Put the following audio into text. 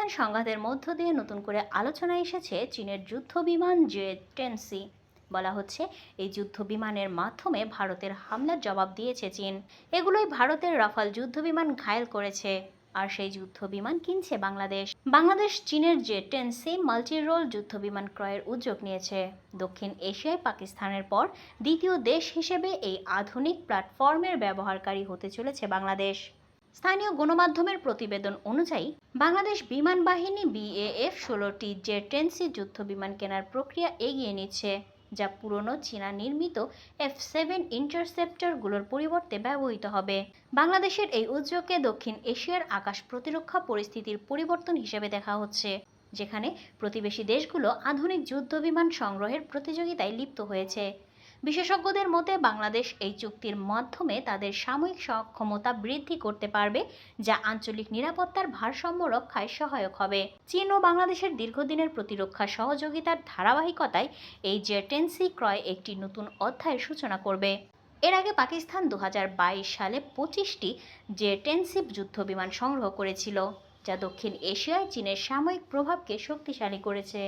পাকিস্তান সংঘাতের মধ্য দিয়ে নতুন করে আলোচনায় এসেছে চীনের যুদ্ধ বিমান জে-10সি। বলা হচ্ছে এই যুদ্ধ বিমানের মাধ্যমে ভারতের হামলার জবাব দিয়েছে চীন। এগুলোই ভারতের রাফাল যুদ্ধ বিমান ঘায়েল করেছে। আর সেই যুদ্ধ বিমান কিনছে বাংলাদেশ চীনের জে-10সি মাল্টি রোল যুদ্ধ বিমান ক্রয়ের উদ্যোগ নিয়েছে। দক্ষিণ এশিয়ায় পাকিস্তানের পর দ্বিতীয় দেশ হিসেবে এই আধুনিক প্ল্যাটফর্মের ব্যবহারকারী হতে চলেছে বাংলাদেশ। স্থানীয় গণমাধ্যমের প্রতিবেদন অনুযায়ী বাংলাদেশ বিমান বাহিনী BAF 16টি জে-10সি যুদ্ধ বিমান কেনার প্রক্রিয়া এগিয়ে নিচ্ছে, যা পুরনো চীনা নির্মিত F-7 ইন্টারসেপ্টরগুলোর পরিবর্তে ব্যবহৃত হবে। বাংলাদেশের এই উদ্যোগকে দক্ষিণ এশিয়ার আকাশ প্রতিরক্ষা পরিস্থিতির পরিবর্তন হিসেবে দেখা হচ্ছে, যেখানে প্রতিবেশী দেশগুলো আধুনিক যুদ্ধ বিমান সংগ্রহের প্রতিযোগিতায় লিপ্ত হয়েছে। বিশেষজ্ঞদের মতে বাংলাদেশ এই চুক্তির মাধ্যমে তাদের সাময়িক সক্ষমতা বৃদ্ধি করতে পারবে, যা আঞ্চলিক নিরাপত্তার ভারসাম্য রক্ষায় সহায়ক হবে। চীন ও বাংলাদেশের দীর্ঘদিনের প্রতিরক্ষা সহযোগিতার ধারাবাহিকতায় এই জে-10সি ক্রয় একটি নতুন অধ্যায়ের সূচনা করবে। এর আগে পাকিস্তান 2022 সালে 25টি জে-10সি যুদ্ধ বিমান সংগ্রহ করেছিল, যা দক্ষিণ এশিয়ায় চীনের সামরিক প্রভাবকে শক্তিশালী করেছে।